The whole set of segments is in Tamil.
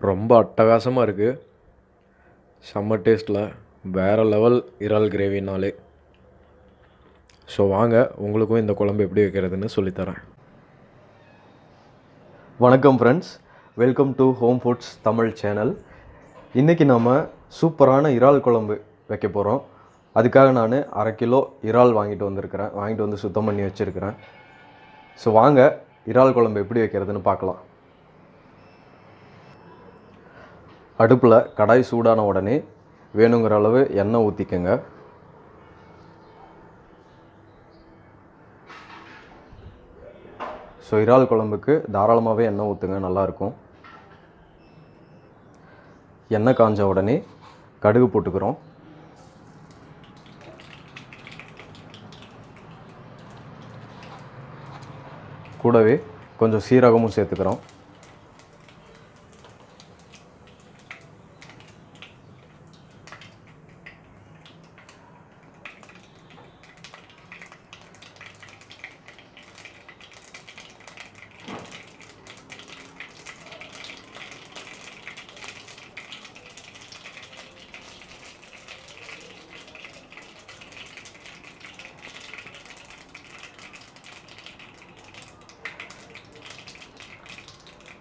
ரொம்ப அட்டகாசமாக இருக்குது. செம்ம டேஸ்ட்டில் வேறு லெவல் இறால் கிரேவினாலே. ஸோ வாங்க உங்களுக்கும் இந்த குழம்பு எப்படி வைக்கிறதுன்னு சொல்லித்தரேன். வணக்கம் friends, welcome to home foods Tamil channel. இன்றைக்கி நம்ம சூப்பரான இறால் குழம்பு வைக்க போகிறோம். அதுக்காக நான் 1/2 கிலோ இறால் வாங்கிட்டு வந்து சுத்தம் பண்ணி வச்சுருக்கிறேன். ஸோ வாங்க இறால் குழம்பு எப்படி வைக்கிறதுன்னு பார்க்கலாம். அடுப்பில் கடாய் சூடான உடனே வேணுங்கிற அளவு எண்ணெய் ஊற்றிக்கங்க. ஸோ இறால் குழம்புக்கு தாராளமாகவே எண்ணெய் ஊற்றுங்க, நல்லாயிருக்கும். எண்ணெய் காஞ்ச உடனே கடுகு போட்டுக்கிறோம். கூடவே கொஞ்சம் சீரகமும் சேர்த்துக்கிறோம்.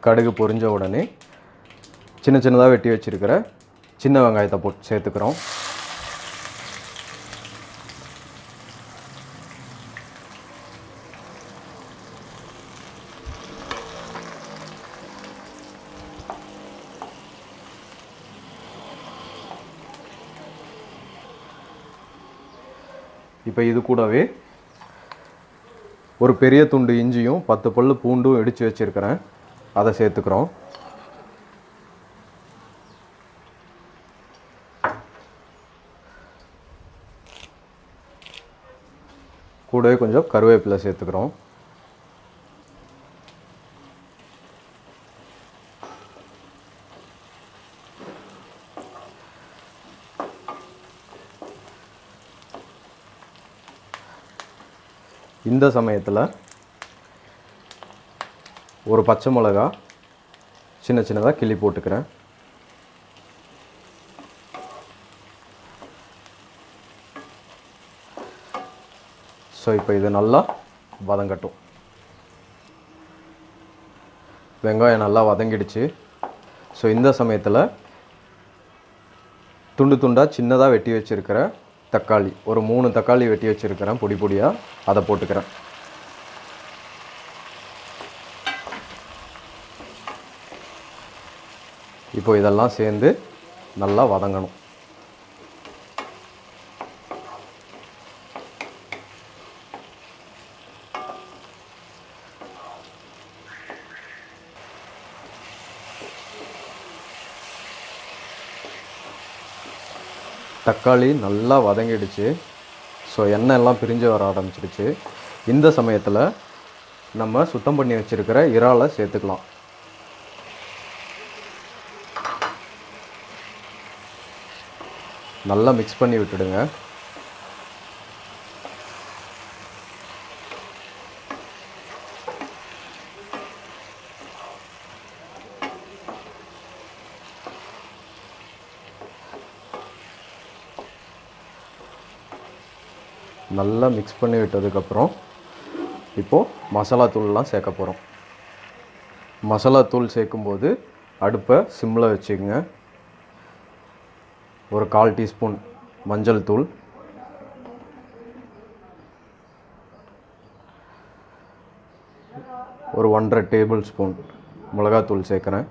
கடுகு பொரிஞ்ச உடனே சின்ன சின்னதாக வெட்டி வச்சுருக்கிற சின்ன வெங்காயத்தை போட்டு சேர்த்துக்கிறோம். இப்போ இது கூடவே ஒரு பெரிய துண்டு இஞ்சியும் 10 பல்லு பூண்டும் இடித்து வச்சுருக்கிறேன், அதை சேர்த்துக்கிறோம். கூடவே கொஞ்சம் கருவேப்பிலை சேர்த்துக்கிறோம். இந்த சமயத்தில் ஒரு பச்சை மிளகா சின்ன சின்னதாக கிள்ளி போட்டுக்கிறேன். ஸோ இப்போ இது நல்லா வதங்கட்டும். வெங்காயம் நல்லா வதங்கிடுச்சு. ஸோ இந்த சமயத்தில் துண்டு துண்டாக சின்னதாக வெட்டி வச்சுருக்கிற தக்காளி, ஒரு 3 தக்காளி வெட்டி வச்சுருக்கிறேன் பொடி பொடியாக, அதை போட்டுக்கிறேன். இப்போ இதெல்லாம் சேர்ந்து நல்லா வதங்கணும். தக்காளி நல்லா வதங்கிடுச்சு. ஸோ எண்ணெய் எல்லாம் பிரிஞ்சு வர ஆரம்பிச்சிடுச்சு. இந்த சமயத்தில் நம்ம சுத்தம் பண்ணி வச்சுருக்கிற இறாலை சேர்த்துக்கலாம். நல்லா மிக்ஸ் பண்ணி விட்டுடுங்க. நல்லா மிக்ஸ் பண்ணி விட்டதுக்கப்புறம் இப்போது மசாலா தூள்லாம் சேர்க்க போகிறோம். மசாலா தூள் சேர்க்கும்போது அடுப்பை சிம்மில் வச்சுக்கோங்க. ஒரு 1/4 டீஸ்பூன் மஞ்சள் தூள், ஒரு 1.5 டேபிள் ஸ்பூன் மிளகாத்தூள் சேர்க்குறேன்.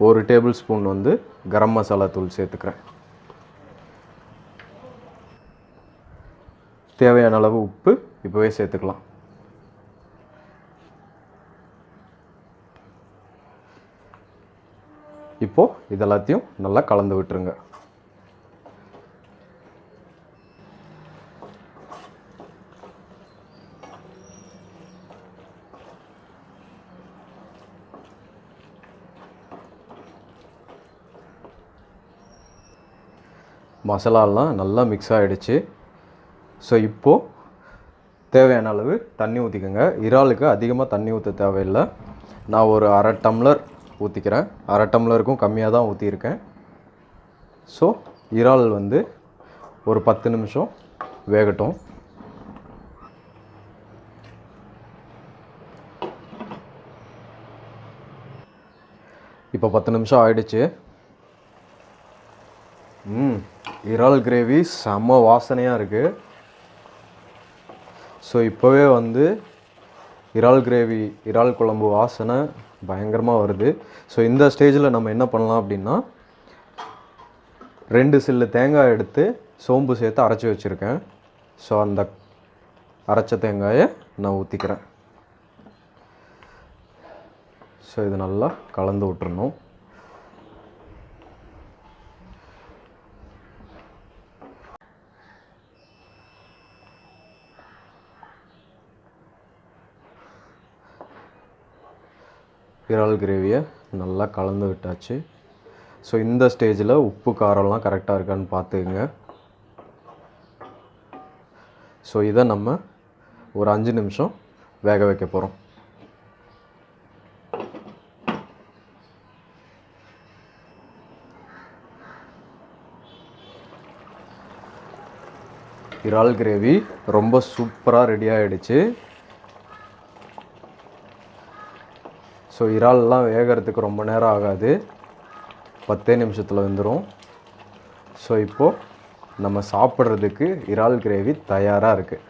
ஒரு டேபிள் ஸ்பூன் கரம் மசாலா தூள் சேர்த்துக்கிறேன். தேவையான அளவு உப்பு இப்போவே சேர்த்துக்கலாம். இப்போது இதெல்லாத்தையும் நல்லா கலந்து விட்டுருங்க. மசாலாலாம் நல்லா மிக்ஸ் ஆகிடுச்சு. ஸோ இப்போது தேவையான அளவு தண்ணி ஊற்றிக்கோங்க. இறாலுக்கு அதிகமாக தண்ணி ஊற்ற தேவையில்லை. நான் ஒரு அரை டம்ளர் ஊற்றிக்கிறேன். அரை டம்ளருக்கும் கம்மியாக தான் ஊற்றியிருக்கேன். ஸோ இறால் வந்து ஒரு 10 நிமிஷம் வேகட்டும். இப்போ 10 நிமிஷம் ஆயிடுச்சு. இறால் கிரேவி செம்ம வாசனையாக இருக்குது. ஸோ இப்போவே வந்து இறால் குழம்பு வாசனை பயங்கரமாக வருது. ஸோ இந்த ஸ்டேஜில் நம்ம என்ன பண்ணலாம் அப்படின்னா 2 சில்லு தேங்காய் எடுத்து சோம்பு சேர்த்து அரைச்சி வச்சுருக்கேன். ஸோ அந்த அரைச்ச தேங்காயை நான் ஊற்றிக்கிறேன். ஸோ இது நல்லா கலந்து விட்டுறணும். இறால் கிரேவியை நல்லா கலந்து விட்டாச்சு. ஸோ இந்த ஸ்டேஜில் உப்பு காரம்லாம் கரெக்டாக இருக்கான்னு பார்த்துக்குங்க. ஸோ இதை நம்ம ஒரு 5 நிமிஷம் வேக வைக்க போகிறோம். இறால் கிரேவி ரொம்ப சூப்பராக ரெடி ஆகிடுச்சு. ஸோ இறால்லாம் வேகிறதுக்கு ரொம்ப நேரம் ஆகாது, 10 நிமிஷத்தில் வந்துடும். ஸோ இப்போது நம்ம சாப்பிட்றதுக்கு இறால் கிரேவி தயாராக இருக்குது.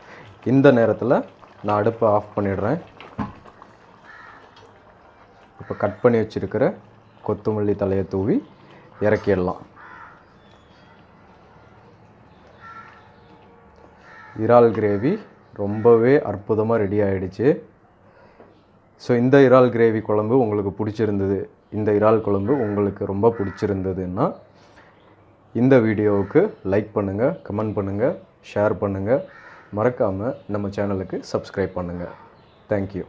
இந்த நேரத்தில் நான் அடுப்பை ஆஃப் பண்ணிடுறேன். இப்போ கட் பண்ணி வச்சுருக்கிற கொத்தமல்லி தலையை தூவி இறக்கிடலாம். இறால் கிரேவி ரொம்பவே அற்புதமாக ரெடி ஆகிடுச்சு. ஸோ இந்த இறால் கிரேவி குழம்பு உங்களுக்கு பிடிச்சிருந்தது, இந்த இறால் குழம்பு உங்களுக்கு ரொம்ப பிடிச்சிருந்ததுன்னா இந்த வீடியோவுக்கு லைக் பண்ணுங்கள், கமெண்ட் பண்ணுங்கள், ஷேர் பண்ணுங்கள். மறக்காமல் நம்ம சேனலுக்கு சப்ஸ்கிரைப் பண்ணுங்கள். தேங்க்யூ.